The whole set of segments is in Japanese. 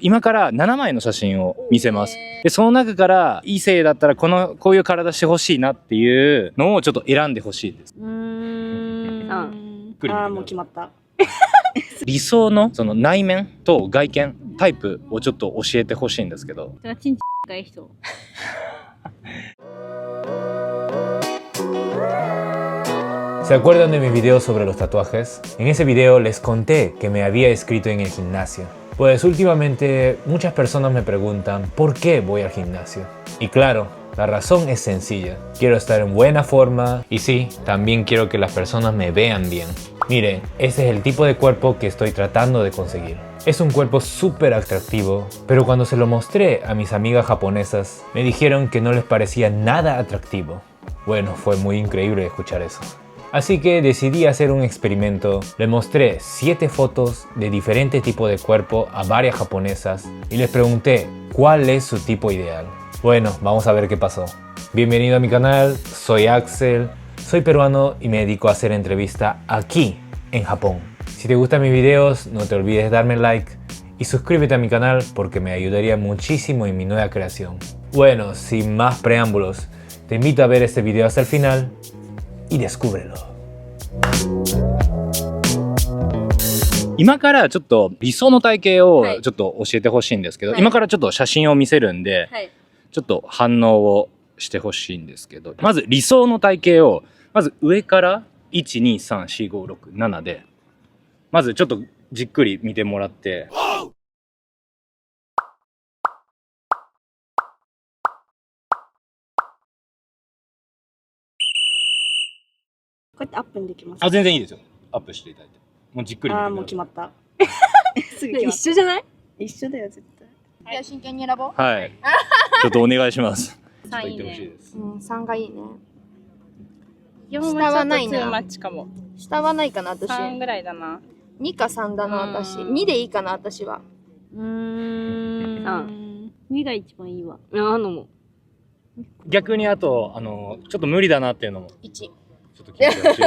今から7枚の写真を見せます。で、その中から異性だったらこういう体してほしいなっていうのをちょっと選んでほしいです。もう決まった。理想のその内面と外見タイプをちょっと教えてほしいんですけど。チンチがいい人。¿Se acuerdan de mi video sobre los tatuajes? En ese video les conté que me había escrito en el gimnasio. Pues últimamente muchas personas me preguntan ¿por qué voy al gimnasio? Y claro, la razón es sencilla. Quiero estar en buena forma y sí, también quiero que las personas me vean bien. Miren, ese es el tipo de cuerpo que estoy tratando de conseguir. Es un cuerpo súper atractivo, pero cuando se lo mostré a mis amigas japonesas, me dijeron que no les parecía nada atractivo. Bueno, fue muy increíble escuchar eso. Así que decidí hacer un experimento. Le mostré 7 fotos de diferentes tipos de cuerpo a varias japonesas y les pregunté cuál es su tipo ideal. Bueno, vamos a ver qué pasó. Bienvenido a mi canal, soy Axel, soy peruano y me dedico a hacer entrevistas aquí en Japón. Si te gustan mis videos, no te olvides de darme like y suscríbete a mi canal porque me ayudaría muchísimo en mi nueva creación. Bueno, sin más preámbulos, te invito a ver este video hasta el final y descúbrelo. 今からちょっと理想の体型をちょっと教えてほしいんですけど、今からちょっと写真を見せるんで、ちょっと反応をしてほしいんですけど、まず理想の体型をまず上から1、2、3、4、5、6、7でまずちょっとじっくり見てもらって。こうやってアップにできます。あ、全然いいですよ。アップしていただいて。もうじっくり見てください。もう決まった。すぐ一緒じゃない？一緒だよ絶対。じゃあ真剣に選ぼう。はい。ちょっとお願いします。3いいね。3がいいね。下はないな。マッチかも。下はないかな私。3ぐらいだな。2か3だな私。2でいいかな私は。3。2が一番いいわ。も。逆にあとちょっと無理だなっていうのも。1。ちょっと聞いてほしいです。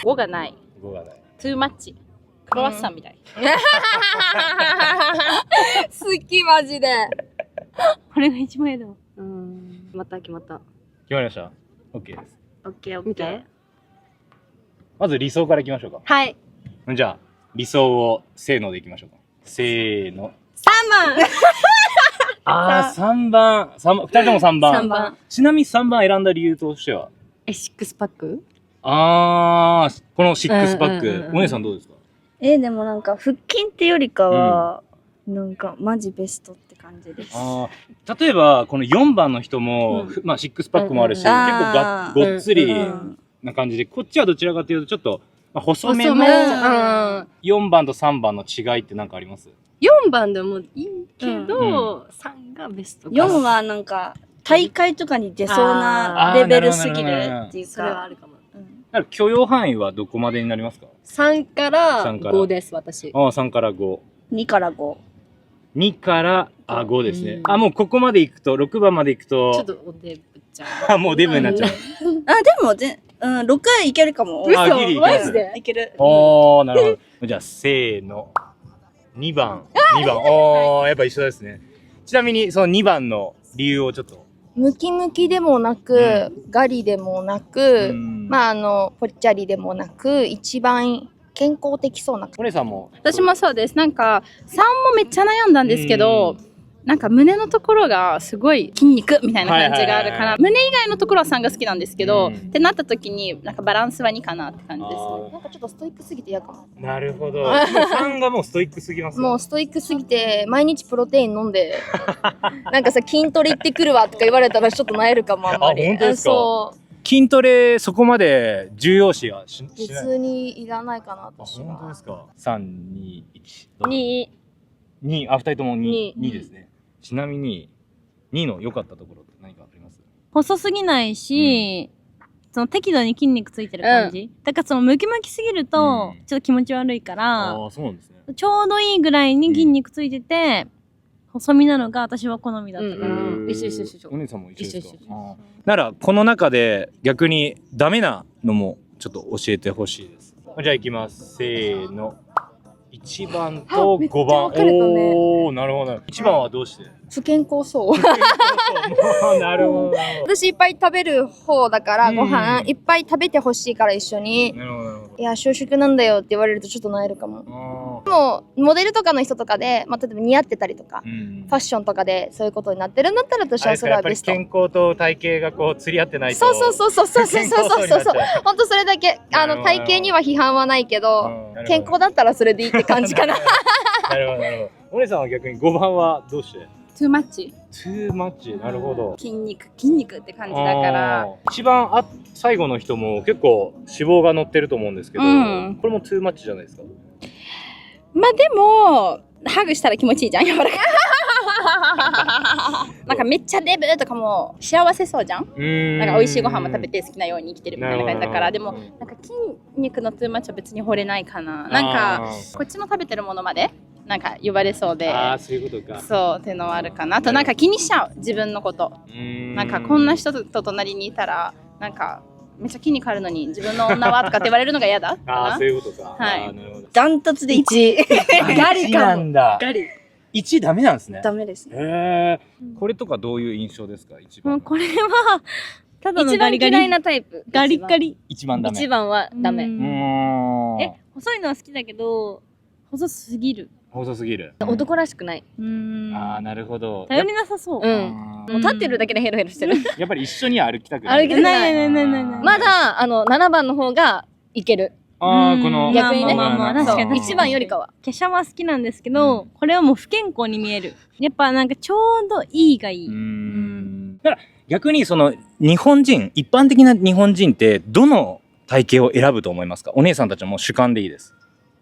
5がない。5がない。トゥーマッチ。クロワッサンみたい。好きマジで。これが一番いいだわ。決まった決まった。決まりました。OK です。OK。まず理想からいきましょうか。はい。じゃあ理想をせーのでいきましょうか。せーの。3番。3番。2人とも3番。3番。ちなみに3番選んだ理由としてはシックスパック？このシックスパック。お姉さんどうですか？でもなんか腹筋ってよりかは、なんかマジベストって感じです。例えばこの4番の人も、まあシックスパックもあるし、結構ごっつりな感じで、こっちはどちらかというとちょっと、細めの4番と3番の違いって何かあります？ 4 番でもいいけど、3がベスト。4はなんか大会とかに出そうなレベルすぎるっていうか。それはあるかも。許容範囲はどこまでになりますか？3から5です、私。3から5。2から5。2から5ですね。もうここまで行くと、6番まで行くと。ちょっとおデブちゃう。もうデブになっちゃう。でも6いけるかも。ギリマジでいける。なるほど。じゃあ、せーの。2番。やっぱ一緒ですね。ちなみに、その2番の理由をちょっと。ムキムキでもなく、ガリでもなく、ぽっちゃりでもなく、一番健康的そうな。お姉さんも？私もそうです。なんか3もめっちゃ悩んだんですけど、なんか胸のところがすごい筋肉みたいな感じがあるから、胸以外のところは3が好きなんですけど、ってなった時になんかバランスは2かなって感じですね。なんかちょっとストイックすぎて嫌かも。なるほど。3がもうストイックすぎます。もうストイックすぎて毎日プロテイン飲んでなんかさ筋トレ行ってくるわとか言われたらちょっと萎えるかもあんまり。本当ですか？そう。筋トレそこまで重要視はしない。別にいらないかな私は。本当ですか？3、2、1。2。2、2人とも2ですね。ちなみに2の良かったところって何かあります？細すぎないし、その適度に筋肉ついてる感じ。だからそのムキムキすぎるとちょっと気持ち悪いから、そうなんですね。ちょうどいいぐらいに筋肉ついてて、細身なのが私は好みだったから。一緒。お姉さんも一緒ですか？ならこの中で逆にダメなのもちょっと教えてほしいです。じゃあいきます。せーの。1番とめっちゃ5番。分かれたねおー、なるほど。1番はどうして？不健康そう。なるほど。私いっぱい食べる方だから、うんご飯いっぱい食べてほしいから一緒に。なるほどなるほど。いや、小食なんだよって言われるとちょっとなえるかも。もう、モデルとかの人とかで、まあ、例えば似合ってたりとか、ファッションとかでそういうことになってるんだったら私はそれはベスト。健康と体型がこう釣り合ってないと。そうそうそうそうそうそうそうそう。ほんとそれだけ、体型には批判はないけど、健康だったらそれでいいって感じかな。なるほどなるほど。お姉さんは逆に5番はどうして？トゥーマッチ。トゥーマッチ。なるほど。筋肉って感じだから。一番最後の人も結構脂肪が乗ってると思うんですけど、うんこれもトゥーマッチじゃないですか。まあでも、ハグしたら気持ちいいじゃん、柔らかい。なんかめっちゃデブとかも幸せそうじゃん。なんか美味しいご飯も食べて好きなように生きてるみたいな感じだから、でもなんか筋肉のトゥーマッチは別に惚れないかな。なんかこっちの食べてるものまでなんか呼ばれそうで、そういうことか。そうっていうのはあるかな。あとなんか気にしちゃう、自分のこと。なんかこんな人と隣にいたらなんかめっちゃ筋肉あるのに自分の女はとかって言われるのが嫌だかそういうことか。はいなるほど。ダントツで1位。ガリかも。なんだ。ガリ。 1ダメなんですね。ダメですね。へえ。これとかどういう印象ですか？一番。これはただの一ガリガリ番嫌いなタイプ。ガリガリ。一番ダメ。一番はダメ。細いのは好きだけど細すぎる。細すぎる。男らしくない。なるほど。頼りなさそう。うん。もう立ってるだけでヘロヘロしてる。やっぱり一緒には歩きたくない。歩きたくない。ない。まだ7番の方がいける。この逆にね。確かに1番よりかは。華奢は好きなんですけど、これはもう不健康に見える。やっぱなんかちょうどいいがいい。だから逆にその日本人、一般的な日本人ってどの体型を選ぶと思いますか？お姉さんたちはもう主観でいいです。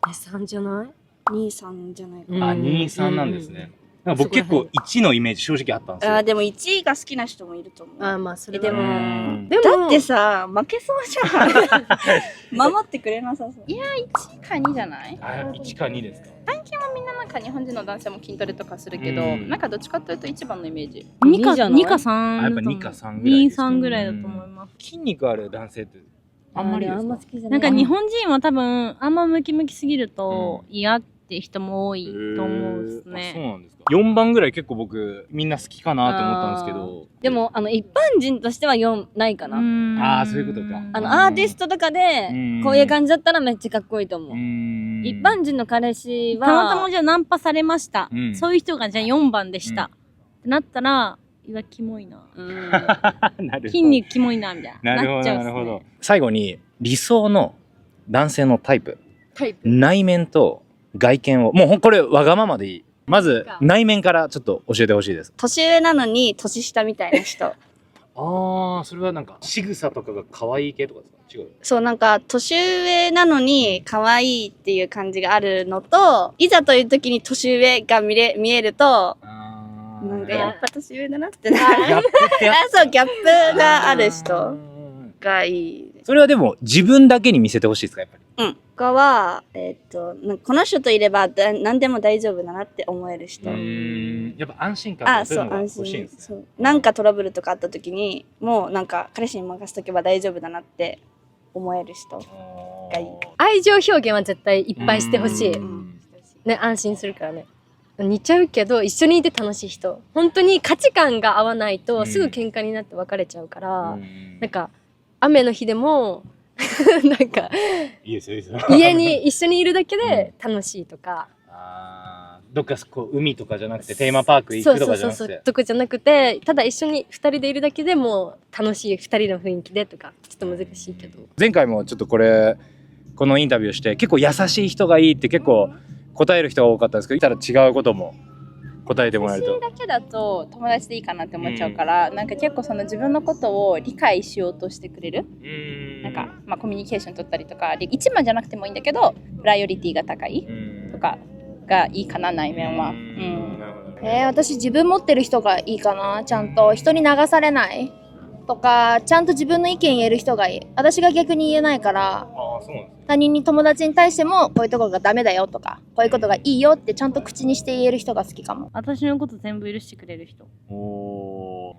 3じゃない2、3じゃないか2、3なんですね。なんか僕結構1のイメージ正直あったんですよ。でも1位が好きな人もいると思う。まあそれでもでもだってさ、負けそうじゃん。守ってくれなさそう。いや、1か2じゃない？1か2ですか？最近はみんななんか日本人の男性も筋トレとかするけど、なんかどっちかというと1番のイメージ。2か2か3。やっぱ2か3ぐらいですか。 2、3ぐらいだと思います。筋肉ある男性ってあんまりですか？好きじゃなんか日本人は多分あんまムキムキすぎると嫌って人も多いと思うですね。そうなんですか。4番ぐらい結構僕みんな好きかなと思ったんですけど。でも一般人としては4ないかな。そういうことか。アーティストとかでこういう感じだったらめっちゃかっこいいと思う。一般人の彼氏はたまたまじゃあナンパされました。そういう人がじゃあ4番でした。ってなったら、いや、キモいな。筋肉キモいな、みたいな。なっちゃうっすね。最後に、理想の男性のタイプ。内面と外見を、もうこれわがままでいい。まず、内面からちょっと教えてほしいです。年上なのに年下みたいな人。それはなんか、仕草とかが可愛い系とかですか？違う。そう、なんか、年上なのに可愛いっていう感じがあるのと、いざという時に年上が見えると、なんかやっぱ年上だなってなる。ギャップってやそう、ギャップがある人がいい。それはでも、自分だけに見せてほしいですか？やっぱり。他は、なんかこの人といれば何でも大丈夫だなって思える人。やっぱ安心感そう、安心。そう。なんかトラブルとかあった時に、もうなんか彼氏に任せとけば大丈夫だなって思える人がいい。愛情表現は絶対いっぱいしてほしい。ね、安心するからね。似ちゃうけど一緒にいて楽しい人。本当に価値観が合わないとすぐ喧嘩になって別れちゃうから、なんか雨の日でもなんか家に一緒にいるだけで楽しいとか。どっかこう海とかじゃなくてテーマパーク行くとかじゃなくて。とかじゃなくて、ただ一緒に2人でいるだけでも楽しい2人の雰囲気でとか、ちょっと難しいけど。前回もちょっとこのインタビューして結構優しい人がいいって結構答える人が多かったんですけど、いたら違うことも答えてもらえると。優しいだけだと友達でいいかなって思っちゃうから、なんか結構その自分のことを理解しようとしてくれる。なんかまあコミュニケーション取ったりとか、一番じゃなくてもいいんだけど、プライオリティが高いとかがいいかな、内面は。私自分持ってる人がいいかな。ちゃんと人に流されないとか、ちゃんと自分の意見言える人がいい。私が逆に言えないから、他人に友達に対してもこういうところがダメだよとか、こういうことがいいよってちゃんと口にして言える人が好きかも。私のこと全部許してくれる人。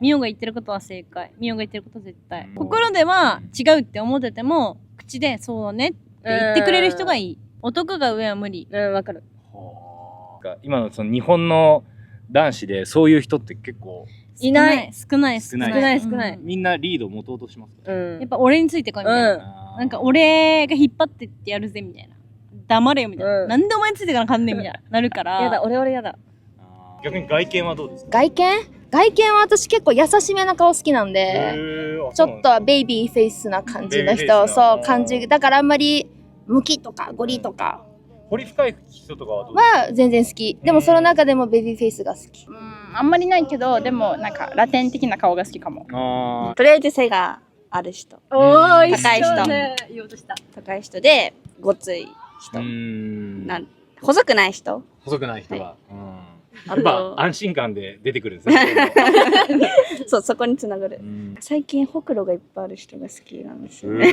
ミオが言ってることは正解。ミオが言ってることは絶対。心では違うって思ってても、口でそうねって言ってくれる人がいい。男が上は無理。うん、わかる。今のその日本の男子でそういう人って結構いない。少ない。少ない。みんなリード持とうとしますか？やっぱ俺についてこいみたいな。なんか俺が引っ張ってってやるぜみたいな。黙れよみたいな。なんでお前についてからかんねんみたいな。なるから。やだ、俺やだ。逆に外見はどうですか？外見は私結構優しめな顔好きなんで、ちょっとベイビーフェイスな感じの人、そう感じ。だからあんまりムキとかゴリとか彫り深い人とかはどうですか？は全然好き。でもその中でもベイビーフェイスが好き。あんまりないけど、でもなんかラテン的な顔が好きかも。とりあえず背がある人。高い人。言おうとした。高い人で、ごつい人。細くない人。細くない人は。やっぱ安心感で出てくるんですね。そう、そこにつながる。最近ほくろがいっぱいある人が好きなんですよね。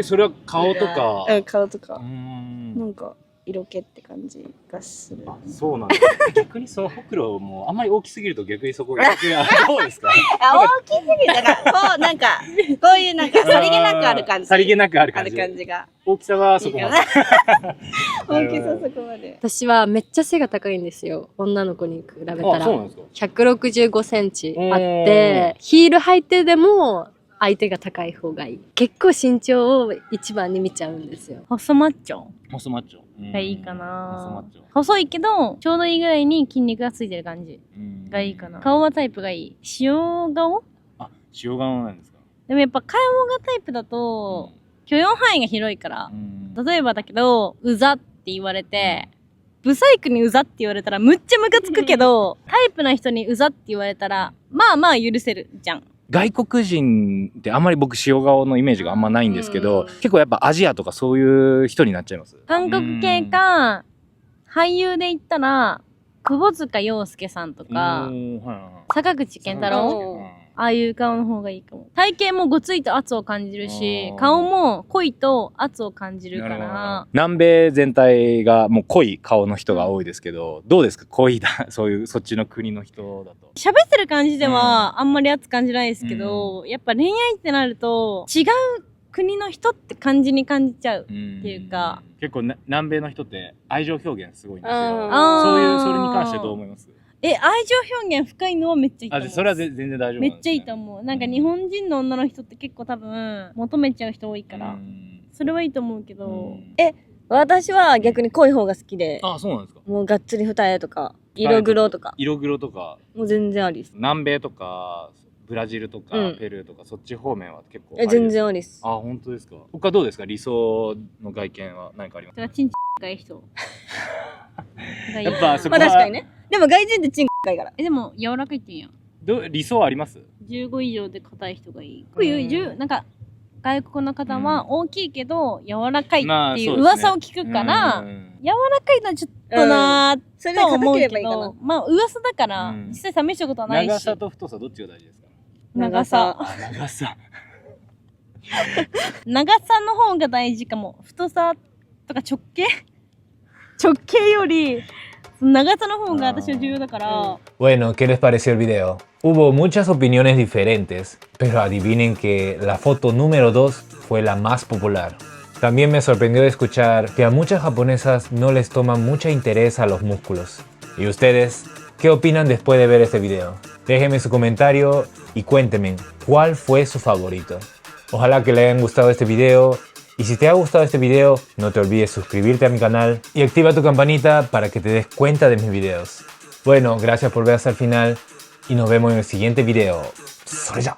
それは顔とか？顔とか。なんか色気って感じがする。そうなんです。逆にそのほくろもあんまり大きすぎると逆にそこがどうですか？大きすぎるからこうなんかこういうなんかさりげなくある感じ。さりげなくある感じが。大きさはそこまで。大きさそこまで。私はめっちゃ背が高いんですよ。女の子に比べたら。そうなんですか？165センチあって、ヒール履いてでも相手が高い方がいい。結構身長を一番に見ちゃうんですよ。細マッチョがいいかな。細いけどちょうどいいぐらいに筋肉がついてる感じがいいかな。顔はタイプがいい。塩顔？塩顔なんですか？でもやっぱ顔がタイプだと許容範囲が広いから、例えばだけどうざって言われて、ブサイクにうざって言われたらむっちゃムカつくけど、タイプな人にうざって言われたらまあまあ許せるじゃん。外国人ってあんまり僕塩顔のイメージがあんまないんですけど、結構やっぱアジアとかそういう人になっちゃいます？韓国系か俳優で言ったら窪塚洋介さんとか坂口健太郎、ああいう顔の方がいいかも。体型もごついと圧を感じるし、顔も濃いと圧を感じるから。南米全体がもう濃い顔の人が多いですけど、どうですか？濃いそういうそっちの国の人だと。喋ってる感じではあんまり圧感じないですけど、やっぱ恋愛ってなると違う国の人って感じに感じちゃうっていうか。結構南米の人って愛情表現すごいんですよ。それに関してどう思います？愛情表現深いのはめっちゃいいと思う。それは全然大丈夫なんですね。めっちゃいいと思う。なんか日本人の女の人って結構多分求めちゃう人多いから、それはいいと思うけど。私は逆に濃い方が好きで。そうなんですか？もうがっつり二重とか色黒とかもう全然ありです。南米とかブラジルとかペルーとか、そっち方面は結構全然ありです。本当ですか？他どうですか？理想の外見は何かありますか？チンチがいい人。やっぱそこは確かにね。でも外人ってチンがいいから。でも柔らかいって言うんやん。理想あります？15以上で硬い人がいい。こういうなんか外国の方は大きいけど柔らかいっていう噂を聞くから、柔らかいのはちょっとなーと思うけど、まあ噂だから実際試したことはないし。長さと太さどっちが大事ですか？長さ。長さの方が大事かも。太さとか直径より長さの方が私は重要だから。Bueno, ¿qué les pareció el video? Hubo muchas opiniones diferentes, pero adivinen que la foto número 2 fue la más popular. También me sorprendió escuchar que a muchas japonesas no les toma mucho interés a los músculos. ¿Y ustedes qué opinan después de ver este video? Déjenme su comentario y cuéntenme cuál fue su favorito. Ojalá que les haya gustado este video. Y si te ha gustado este video, no te olvides suscribirte a mi canal y activa tu campanita para que te des cuenta de mis videos. Bueno, gracias por ver hasta el final y nos vemos en el siguiente video. ¡Sore ya!